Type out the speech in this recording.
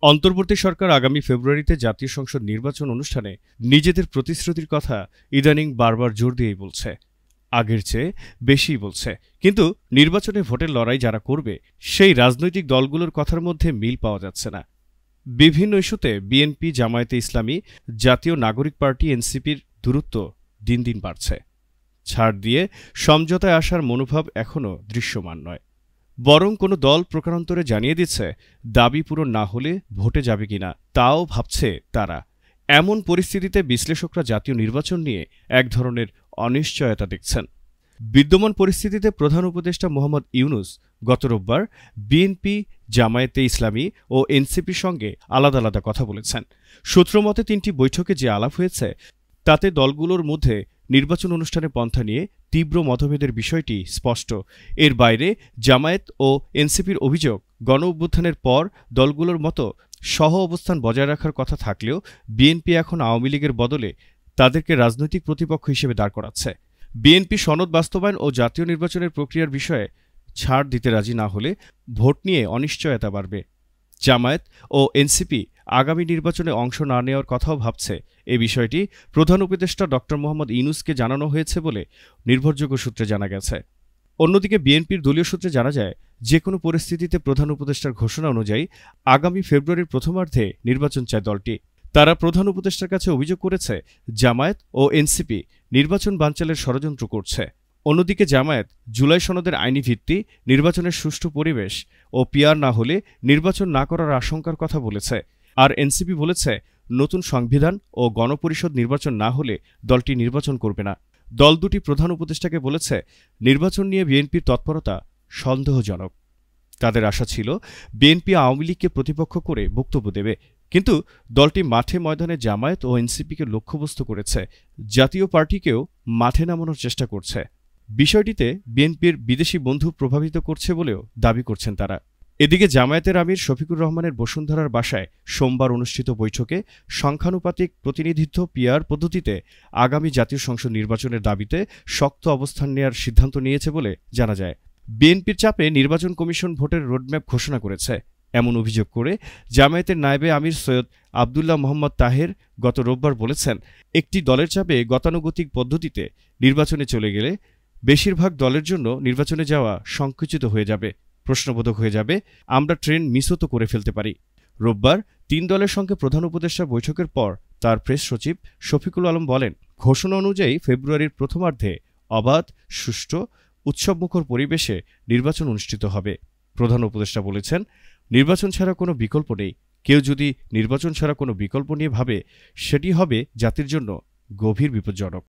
অন্তর্বর্তী সরকার আগামী ফেব্রুয়ারিতে জাতীয় সংসদ নির্বাচন অনুষ্ঠানে নিজেদের প্রতিশ্রুতির কথা ইদানিং বারবার জোর দিয়েই বলছে। আগের চেয়ে বেশিই বলছে। কিন্তু নির্বাচনে ভোটের লড়াই যারা করবে সেই রাজনৈতিক দলগুলোর কথার মধ্যে মিল পাওয়া যাচ্ছে না। বিভিন্ন ইস্যুতে বিএনপি, জামায়াতে ইসলামী, জাতীয় নাগরিক পার্টি এনসিপির দূরত্ব দিন দিন বাড়ছে। ছাড় দিয়ে সমঝোতায় আসার মনোভাব এখনও দৃশ্যমান নয়। বরং কোনো দল প্রকারান্তরে জানিয়ে দিচ্ছে দাবি পূরণ না হলে ভোটে যাবে কিনা তাও ভাবছে তারা। এমন পরিস্থিতিতে বিশ্লেষকরা জাতীয় নির্বাচন নিয়ে এক ধরনের অনিশ্চয়তা দেখছেন। বিদ্যমান পরিস্থিতিতে প্রধান উপদেষ্টা মোহাম্মদ ইউনূস গত রোববার বিএনপি, জামায়াতে ইসলামী ও এনসিপির সঙ্গে আলাদা আলাদা কথা বলেছেন। সূত্রমতে ৩টি বৈঠকে যে আলাপ হয়েছে তাতে দলগুলোর মধ্যে নির্বাচন অনুষ্ঠানে পন্থা নিয়ে তীব্র মতভেদের বিষয়টি স্পষ্ট। এর বাইরে জামায়াত ও এনসিপির অভিযোগ, গণঅভ্যুত্থানের পর দলগুলোর মতো সহ অবস্থান বজায় রাখার কথা থাকলেও বিএনপি এখন আওয়ামী লীগের বদলে তাদেরকে রাজনৈতিক প্রতিপক্ষ হিসেবে দাঁড় করাচ্ছে। বিএনপি সনদ বাস্তবায়ন ও জাতীয় নির্বাচনের প্রক্রিয়ার বিষয়ে ছাড় দিতে রাজি না হলে ভোট নিয়ে অনিশ্চয়তা বাড়বে। জামায়াত ও এনসিপি আগামী নির্বাচনে অংশ না নেওয়ার কথাও ভাবছে। এ বিষয়টি প্রধান উপদেষ্টা ড মোহাম্মদ ইউনূসকে জানানো হয়েছে বলে নির্ভরযোগ্য সূত্রে জানা গেছে। অন্যদিকে বিএনপির দলীয় সূত্রে জানা যায়, যে কোনো পরিস্থিতিতে প্রধান উপদেষ্টার ঘোষণা অনুযায়ী আগামী ফেব্রুয়ারির প্রথমার্ধে নির্বাচন চায় দলটি। তারা প্রধান উপদেষ্টার কাছে অভিযোগ করেছে জামায়াত ও এনসিপি নির্বাচন বানচালের ষড়যন্ত্র করছে। অন্যদিকে জামায়াত জুলাই সনদের আইনি ভিত্তি, নির্বাচনের সুষ্ঠু পরিবেশ ও পিআর না হলে নির্বাচন না করার আশঙ্কার কথা বলেছে। আর এনসিপি বলেছে নতুন সংবিধান ও গণপরিষদ নির্বাচন না হলে দলটি নির্বাচন করবে না। দল দুটি প্রধান উপদেষ্টাকে বলেছে নির্বাচন নিয়ে বিএনপির তৎপরতা সন্দেহজনক। তাদের আশা ছিল বিএনপি আওয়ামী লীগকে প্রতিপক্ষ করে বক্তব্য দেবে, কিন্তু দলটি মাঠে ময়দানে জামায়াত ও এনসিপিকে লক্ষ্যবস্তু করেছে, জাতীয় পার্টিকেও মাঠে নামানোর চেষ্টা করছে। বিষয়টিতে বিএনপির বিদেশি বন্ধু প্রভাবিত করছে বলেও দাবি করছেন তারা। এদিকে জামায়াতের আমির শফিকুর রহমানের বসুন্ধরার বাসায় সোমবার অনুষ্ঠিত বৈঠকে সংখ্যানুপাতিক প্রতিনিধিত্ব পিআর পদ্ধতিতে আগামী জাতীয় সংসদ নির্বাচনের দাবিতে শক্ত অবস্থান নেয়ার সিদ্ধান্ত নিয়েছে বলে জানা যায়। বিএনপির চাপে নির্বাচন কমিশন ভোটের রোডম্যাপ ঘোষণা করেছে এমন অভিযোগ করে জামায়াতের নায়েবে আমির সৈয়দ আবদুল্লাহ মোহাম্মদ তাহের গত রোববার বলেছেন, একটি দলের চাপে গতানুগতিক পদ্ধতিতে নির্বাচনে চলে গেলে বেশিরভাগ দলের জন্য নির্বাচনে যাওয়া সংকুচিত হয়ে যাবে, প্রশ্নবোধক হয়ে যাবে, আমরা ট্রেন মিসও তো করে ফেলতে পারি। রোববার ৩ দলের সঙ্গে প্রধান উপদেষ্টা বৈঠকের পর তার প্রেস সচিব শফিকুল আলম বলেন, ঘোষণা অনুযায়ী ফেব্রুয়ারির প্রথমার্ধে অবাধ, সুষ্ঠু, উৎসবমুখর পরিবেশে নির্বাচন অনুষ্ঠিত হবে। প্রধান উপদেষ্টা বলেছেন, নির্বাচন ছাড়া কোনো বিকল্প নেই। কেউ যদি নির্বাচন ছাড়া কোনো বিকল্প নিয়ে ভাবে সেটি হবে জাতির জন্য গভীর বিপজ্জনক।